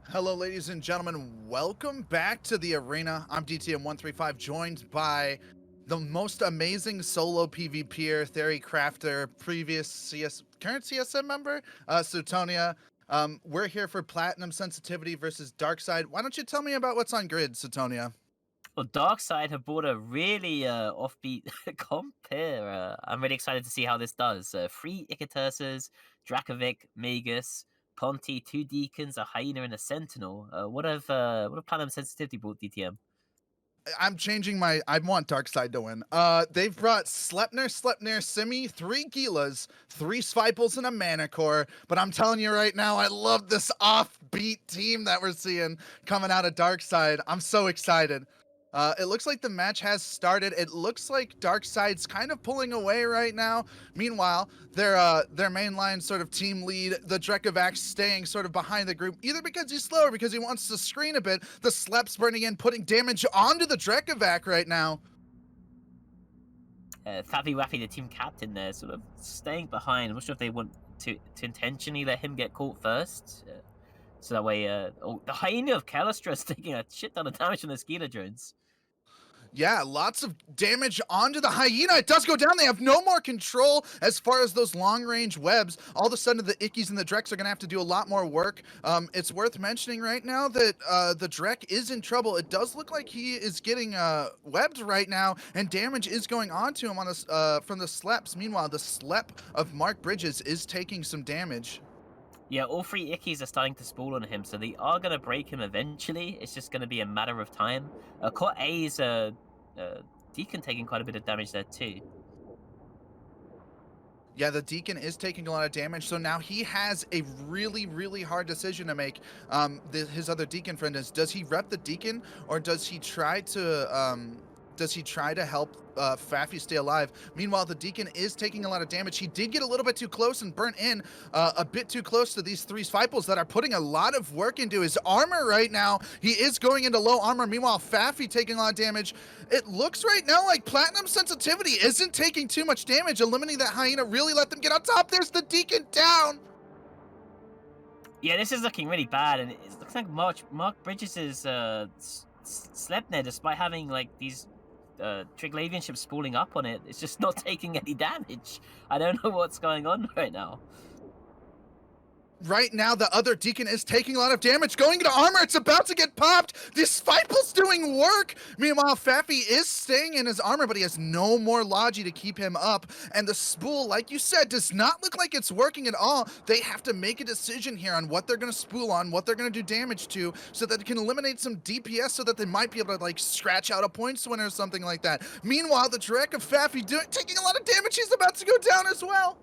Hello, ladies and gentlemen. Welcome back to the arena. I'm DTM135, joined by the most amazing solo PvPer, Theory Crafter, current CSM member, Sutonia. We're here for Platinum Sensitivity versus Darkside. Why don't you tell me about what's on grid, Sutonia? Well, Darkside have brought a really offbeat comp here. I'm really excited to see how this does. Three Icatuses, Dracovic, Magus, Ponti, two Deacons, a Hyena, and a Sentinel. What have Platinum Sensitivity brought DTM? I'm changing my. I want Darkside to win. They've brought Sleipnir, Simi, three Gilas, three Sviples, and a Manicore. But I'm telling you right now, I love this offbeat team that we're seeing coming out of Darkside. I'm so excited. It looks like the match has started. It looks like Darkside's kind of pulling away right now. Meanwhile, their mainline sort of team lead, the Drekovac, staying sort of behind the group, either because he's slow or because he wants to screen a bit. The Slep's burning in, putting damage onto the Drekovac right now. Fabi Waffy, the team captain, there, sort of staying behind. I'm not sure if they want to intentionally let him get caught first. So that way, the Hyena of Calistра is taking a shit ton of damage on the Skeeter drones. Yeah, lots of damage onto the Hyena. It does go down. They have no more control as far as those long-range webs. All of a sudden, the Ickies and the Dreks are going to have to do a lot more work. It's worth mentioning right now that the Drek is in trouble. It does look like he is getting webbed right now, and damage is going on to him on this, from the Sleps. Meanwhile, the Slep of Mark Bridges is taking some damage. Yeah, all three Ickies are starting to spawn on him, so they are going to break him eventually. It's just going to be a matter of time. Caught A's Deacon taking quite a bit of damage there too. Yeah, the Deacon is taking a lot of damage, so now he has a really, really hard decision to make. His other Deacon friend is: does he rep the Deacon, or does he try to help Faffy stay alive? Meanwhile, the Deacon is taking a lot of damage. He did get a little bit too close and burnt in a bit too close to these three Sviples that are putting a lot of work into his armor right now. He is going into low armor. Meanwhile, Faffy taking a lot of damage. It looks right now like Platinum Sensitivity isn't taking too much damage. Eliminating that Hyena really let them get on top. There's the Deacon down. Yeah, this is looking really bad, and it looks like Mark Bridges is slept there despite having like these Triglavian ships spooling up on it. It's just not taking any damage. I don't know what's going on right now. Right now, the other Deacon is taking a lot of damage, going into armor. It's about to get popped. This Spiple's doing work. Meanwhile, Faffy is staying in his armor, but he has no more Logi to keep him up. And the spool, like you said, does not look like it's working at all. They have to make a decision here on what they're going to spool on, what they're going to do damage to, so that they can eliminate some DPS, so that they might be able to like scratch out a points winner or something like that. Meanwhile, the Drek of Faffy taking a lot of damage. He's about to go down as well.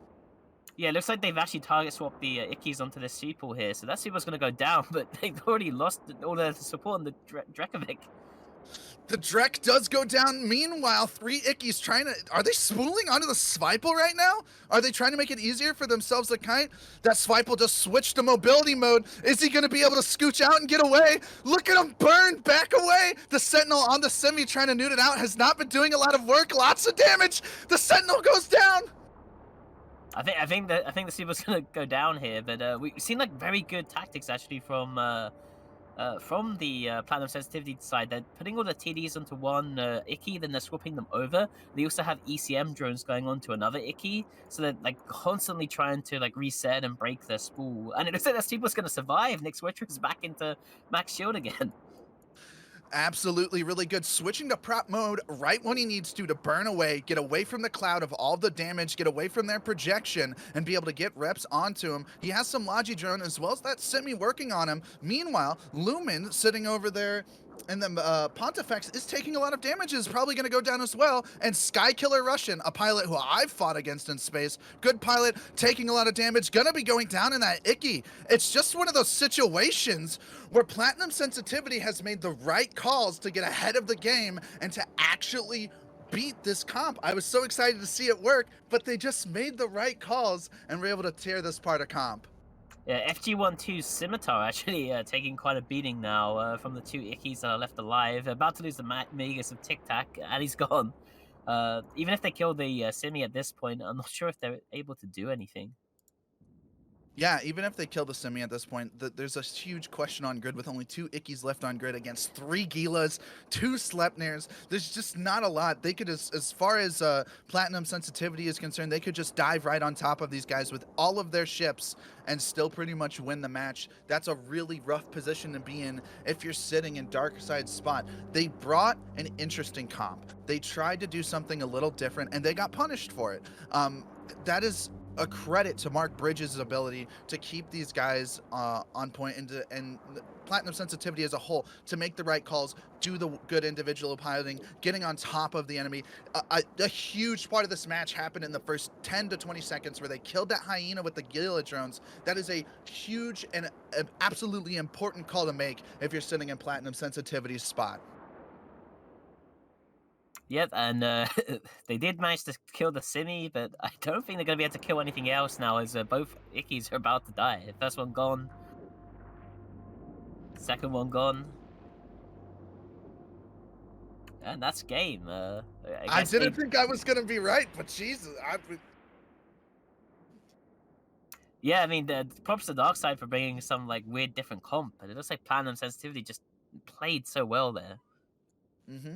Yeah, it looks like they've actually target swapped the Ickies onto this Seapool here, so that Seapool's going to go down, but they've already lost all their support on the Drekovic. The Drek does go down. Meanwhile, three Ickies trying to... Are they spooling onto the Svipal right now? Are they trying to make it easier for themselves to kite? That Svipal just switched to mobility mode. Is he going to be able to scooch out and get away? Look at him burn back away. The Sentinel on the Semi trying to nude it out has not been doing a lot of work. Lots of damage. The Sentinel goes down. I think the Seapool's going to go down here, but we've seen like very good tactics actually from the Platinum Sensitivity side. They're putting all the TDs onto one Icky, then they're swapping them over. They also have ECM drones going on to another Icky, so they're like constantly trying to like reset and break their spool. And it looks like that Seapool's going to survive. Nick Switcher is back into max shield again. Absolutely really good. Switching to prop mode right when he needs to burn away, get away from the cloud of all the damage, get away from their projection, and be able to get reps onto him. He has some Logi drone as well as that Semi working on him. Meanwhile, Lumen sitting over there, and then Pontifex is taking a lot of damage, is probably going to go down as well. And Skykiller Russian, a pilot who I've fought against in space, good pilot, taking a lot of damage, going to be going down in that Icky. It's just one of those situations where Platinum Sensitivity has made the right calls to get ahead of the game and to actually beat this comp. I was so excited to see it work, but they just made the right calls and were able to tear this part of comp. Yeah, FG12's Scimitar actually taking quite a beating now from the two Ickies that are left alive. About to lose the Magus of Tic Tac, and he's gone. Even if they kill the Simi at this point, I'm not sure if they're able to do anything. Yeah, even if they kill the Simi at this point, there's a huge question on grid with only 2 Ickies left on grid against 3 Gilas, 2 Sleipnirs. There's just not a lot. They could, as far as Platinum sensitivity is concerned, they could just dive right on top of these guys with all of their ships and still pretty much win the match. That's a really rough position to be in if you're sitting in Darkside's spot. They brought an interesting comp. They tried to do something a little different, and they got punished for it. That is a credit to Mark Bridges' ability to keep these guys on point and Platinum sensitivity as a whole to make the right calls, do the good individual piloting, getting on top of the enemy. A huge part of this match happened in the first 10 to 20 seconds where they killed that hyena with the Gila drones. That is a huge and an absolutely important call to make if you're sitting in Platinum sensitivity's spot. Yep, and they did manage to kill the Simi, but I don't think they're going to be able to kill anything else now, as both Ickies are about to die. First one gone, second one gone, and that's game. I I guess they. didn't think I was gonna be right, but Jesus, Yeah, I mean, props to Darkside for bringing some like weird different comp, but it looks like Platinum Sensitivity just played so well there. mm-hmm.